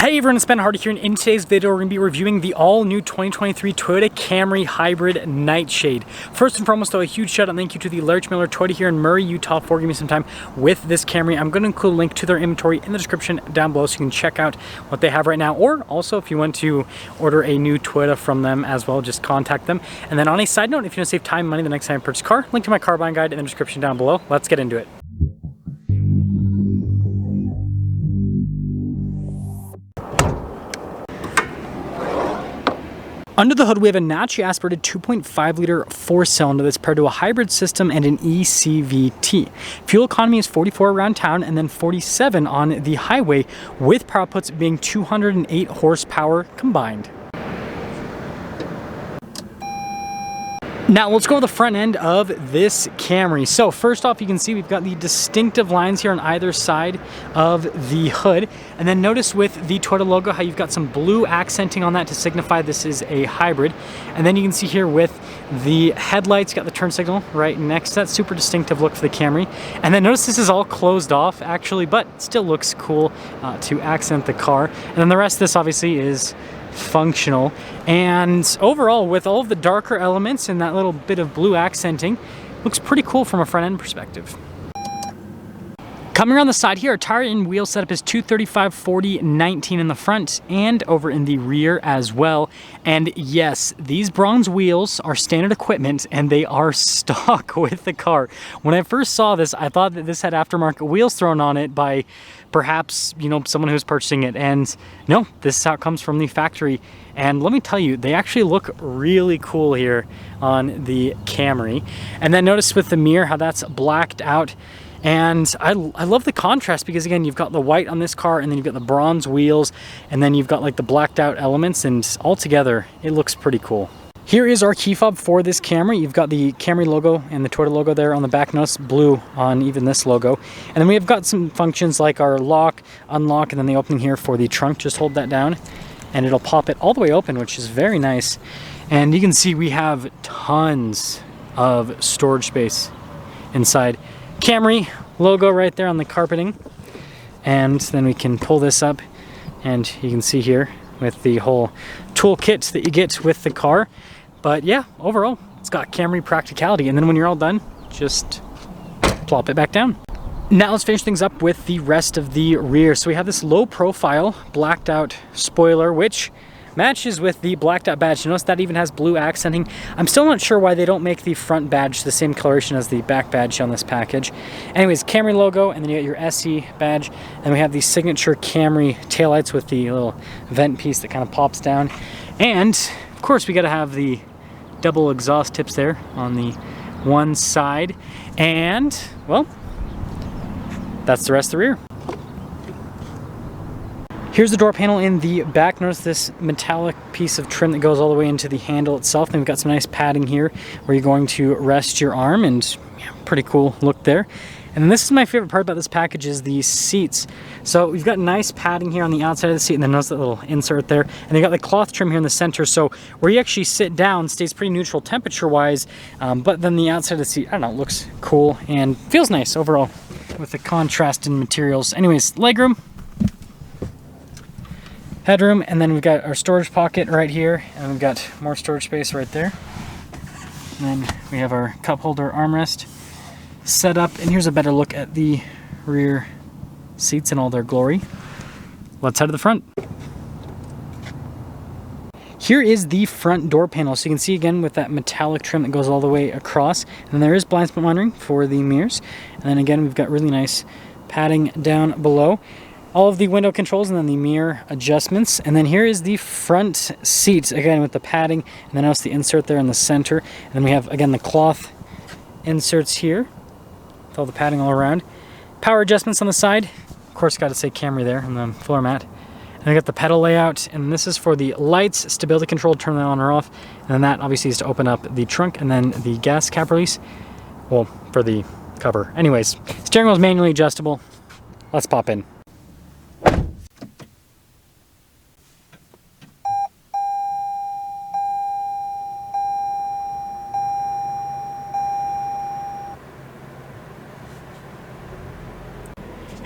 Hey everyone, it's Ben Hardy here, and in today's video we're going to be reviewing the all-new 2023 Toyota Camry Hybrid Nightshade. First and foremost though, a huge shout out and thank you to the Larch Miller Toyota here in Murray, Utah for giving me some time with this Camry. I'm going to include a link to their inventory in the description down below so you can check out what they have right now, or also if you want to order a new Toyota from them as well, just contact them. And then on a side note, if you want to save time and money the next time you purchase a car, link to my car buying guide in the description down below. Let's get into it. Under the hood, we have a naturally aspirated 2.5 liter 4-cylinder that's paired to a hybrid system and an ECVT. Fuel economy is 44 around town and then 47 on the highway, with power outputs being 208 horsepower combined. Now let's go to the front end of this Camry. So first off, you can see we've got the distinctive lines here on either side of the hood. And then notice with the Toyota logo how you've got some blue accenting on that to signify this is a hybrid. And then you can see here with the headlights, got the turn signal right next to that. Super distinctive look for the Camry. And then notice this is all closed off actually, but still looks cool to accent the car. And then the rest of this obviously is functional, and overall with all of the darker elements and that little bit of blue accenting, looks pretty cool from a front end perspective. Coming around the side here, our tire and wheel setup is 235, 40, 19 in the front and over in the rear as well. And yes, these bronze wheels are standard equipment and they are stock with the car. When I first saw this, I thought that this had aftermarket wheels thrown on it by perhaps, you know, someone who's purchasing it. And no, this is how it comes from the factory. And let me tell you, they actually look really cool here on the Camry. And then notice with the mirror how that's blacked out. And I love the contrast because again, you've got the white on this car and then you've got the bronze wheels and then you've got like the blacked out elements, and all together it looks pretty cool. Here is our key fob for this Camry. You've got the Camry logo and the Toyota logo there on the back. Notice blue on even this logo. And then we've got some functions like our lock, unlock, and then the opening here for the trunk. Just hold that down and it'll pop it all the way open, which is very nice. And you can see we have tons of storage space inside. Camry logo right there on the carpeting, and then we can pull this up and you can see here with the whole toolkit that you get with the car. But yeah, overall it's got Camry practicality, and then when you're all done, just plop it back down. Now let's finish things up with the rest of the rear. So we have this low profile blacked out spoiler, which matches with the blacked out badge. Notice that even has blue accenting. I'm still not sure why they don't make the front badge the same coloration as the back badge on this package. Anyways, Camry logo, and then you got your SE badge, and we have the signature Camry taillights with the little vent piece that kind of pops down. And of course we got to have the double exhaust tips there on the one side. And well, that's the rest of the rear. Here's the door panel in the back. Notice this metallic piece of trim that goes all the way into the handle itself. Then we've got some nice padding here where you're going to rest your arm, and yeah, pretty cool look there. And then this is my favorite part about this package is the seats. So we've got nice padding here on the outside of the seat, and then notice that little insert there. And you got the cloth trim here in the center, so where you actually sit down stays pretty neutral temperature wise, but then the outside of the seat, I don't know, looks cool and feels nice overall with the contrast in materials. Anyways, legroom, headroom, and then we've got our storage pocket right here, and we've got more storage space right there. And then we have our cup holder armrest set up, and here's a better look at the rear seats in all their glory. Let's head to the front. Here is the front door panel. So you can see again with that metallic trim that goes all the way across, and then there is blind spot monitoring for the mirrors. And then again, we've got really nice padding down below. All of the window controls and then the mirror adjustments. And then here is the front seat, again with the padding, and then notice the insert there in the center. And then we have, again, the cloth inserts here with all the padding all around. Power adjustments on the side. Of course, got to say Camry there on the floor mat. And we got the pedal layout, and this is for the lights, stability control, turn that on or off. And then that obviously is to open up the trunk, and then the gas cap release, well, for the cover. Anyways, steering wheel is manually adjustable. Let's pop in.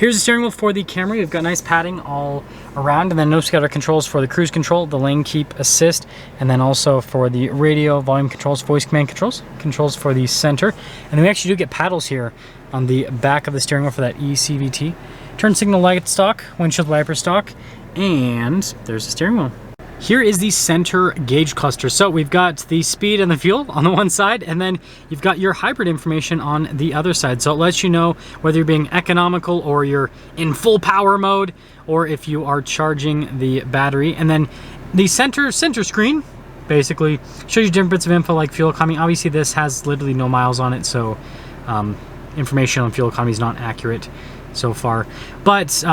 Here's the steering wheel for the Camry. We've got nice padding all around, and then notice we got our controls for the cruise control, the lane keep assist, and then also for the radio volume controls, voice command controls for the center. And then we actually do get paddles here on the back of the steering wheel for that ECVT. Turn signal light stock, windshield wiper stock, and there's the steering wheel. Here is the center gauge cluster. So we've got the speed and the fuel on the one side, and then you've got your hybrid information on the other side. So it lets you know whether you're being economical or you're in full power mode, or if you are charging the battery. And then the center screen basically shows you different bits of info like fuel economy. Obviously this has literally no miles on it, so information on fuel economy is not accurate so far. But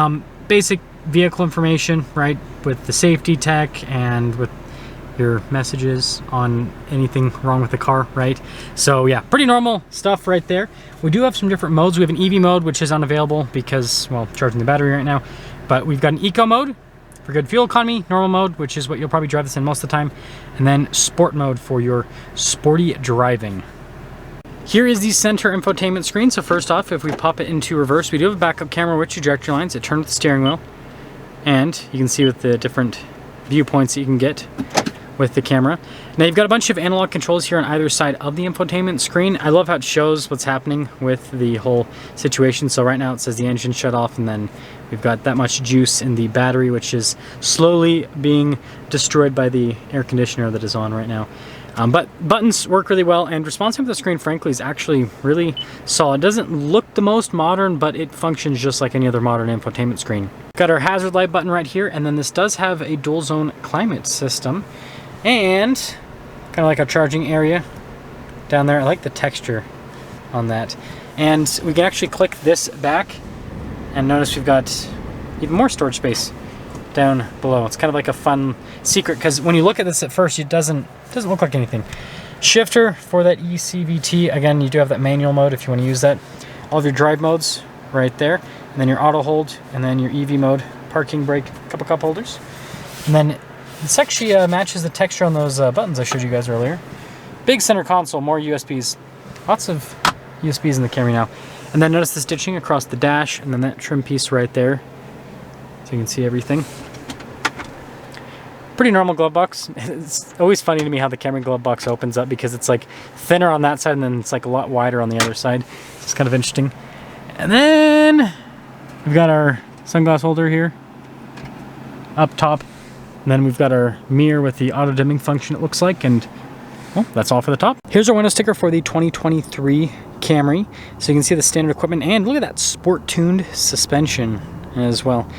basic vehicle information, right, with the safety tech and with your messages on anything wrong with the car, right? So yeah, pretty normal stuff right there. We do have some different modes. We have an EV mode, which is unavailable because, well, charging the battery right now. But we've got an eco mode for good fuel economy, normal mode, which is what you'll probably drive this in most of the time, and then sport mode for your sporty driving. Here is the center infotainment screen. So first off, if we pop it into reverse, we do have a backup camera with trajectory lines. It turns with the steering wheel. And you can see with the different viewpoints that you can get with the camera. Now you've got a bunch of analog controls here on either side of the infotainment screen. I love how it shows what's happening with the whole situation. So right now it says the engine shut off, and then we've got that much juice in the battery, which is slowly being destroyed by the air conditioner that is on right now. But buttons work really well, and responsive to the screen, frankly, is actually really solid. It doesn't look the most modern, but it functions just like any other modern infotainment screen. Got our hazard light button right here, and then this does have a dual zone climate system, and kind of like our charging area down there. I like the texture on that. And we can actually click this back, and notice we've got even more storage space down below. It's kind of like a fun secret, because when you look at this at first, it doesn't look like anything. Shifter for that ECVT. Again, you do have that manual mode if you want to use that. All of your drive modes right there, and then your auto hold, and then your EV mode, parking brake, couple cup holders. And then this actually matches the texture on those buttons I showed you guys earlier. Big center console, more USBs. Lots of USBs in the Camry now. And then notice the stitching across the dash, and then that trim piece right there, so you can see everything. Pretty normal glove box. It's always funny to me how the Camry glove box opens up, because it's like thinner on that side and then it's like a lot wider on the other side. It's kind of interesting. And then we've got our sunglass holder here up top. And then we've got our mirror with the auto dimming function, it looks like. And well, that's all for the top. Here's our window sticker for the 2023 Camry. So you can see the standard equipment, and look at that sport tuned suspension as well.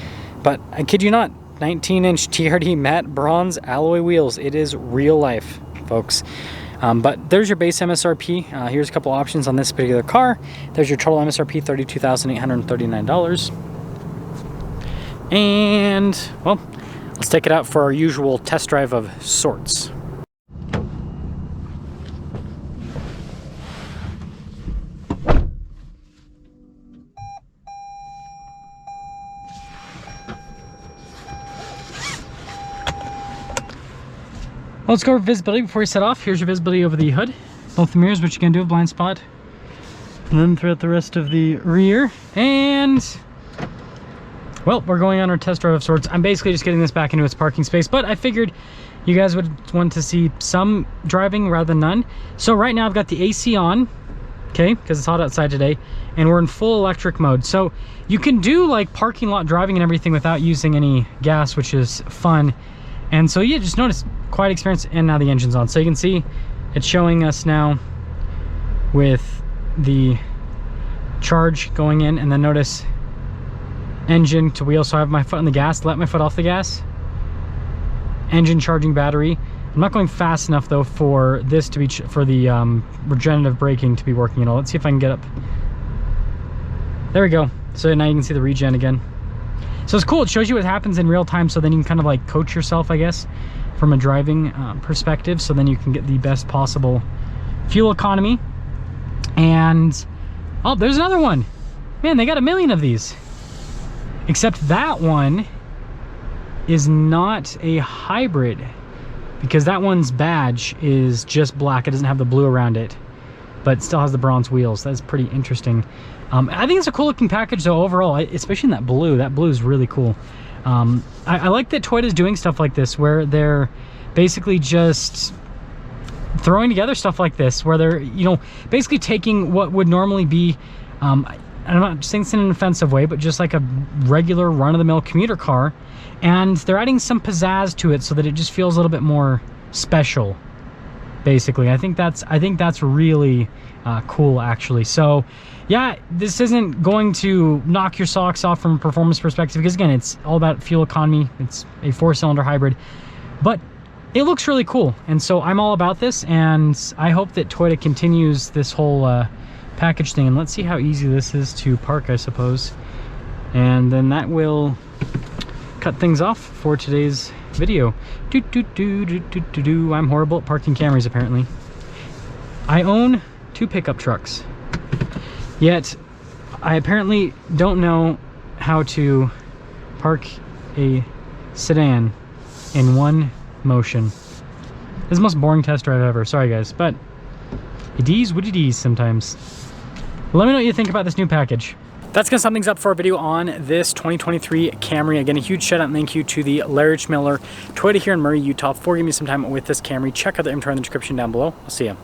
But I kid you not, 19-inch TRD matte bronze alloy wheels. It is real life, folks. But there's your base MSRP. Here's a couple options on this particular car. There's your total MSRP, $32,839. And, well, let's take it out for our usual test drive of sorts. Let's go over visibility before we set off. Here's your visibility over the hood. Both the mirrors, which you can do a blind spot. And then throughout the rest of the rear. And, well, we're going on our test drive of sorts. I'm basically just getting this back into its parking space, but I figured you guys would want to see some driving rather than none. So right now I've got the AC on, okay, because it's hot outside today, and we're in full electric mode. So you can do like parking lot driving and everything without using any gas, which is fun. And so yeah, just notice quiet experience, and now the engine's on. So you can see it's showing us now with the charge going in, and then notice engine to wheel. So I have my foot on the gas, let my foot off the gas. Engine charging battery. I'm not going fast enough though for this to be, for the regenerative braking to be working at all. Let's see if I can get up. There we go. So now you can see the regen again. So it's cool, it shows you what happens in real time, so then you can kind of like coach yourself, I guess, from a driving perspective, so then you can get the best possible fuel economy. And, oh, there's another one. Man, they got a million of these. Except that one is not a hybrid, because that one's badge is just black, it doesn't have the blue around it. but it still has the bronze wheels. That's pretty interesting. I think it's a cool looking package though overall, especially in that blue. That blue is really cool. I like that Toyota's doing stuff like this, where they're basically just throwing together stuff like this, where they're, you know, basically taking what would normally be, I'm not saying this in an offensive way, but just like a regular run-of-the-mill commuter car, and they're adding some pizzazz to it so that it just feels a little bit more special. Basically, I think that's really cool, actually. So yeah, this isn't going to knock your socks off from a performance perspective, because again, it's all about fuel economy. It's a 4-cylinder hybrid, but it looks really cool, and so I'm all about this, and I hope that Toyota continues this whole package thing. And let's see how easy this is to park, I suppose, and then that will cut things off for today's video. I'm horrible at parking Camrys, apparently. I own 2 pickup trucks, yet I apparently don't know how to park a sedan in one motion. This is the most boring test drive ever. Sorry guys, but it is what it is sometimes. Let me know what you think about this new package. That's gonna sum things up for our video on this 2023 Camry. Again, a huge shout out and thank you to the Larry Miller Toyota here in Murray, Utah for giving me some time with this Camry. Check out the inventory in the description down below. I'll see ya.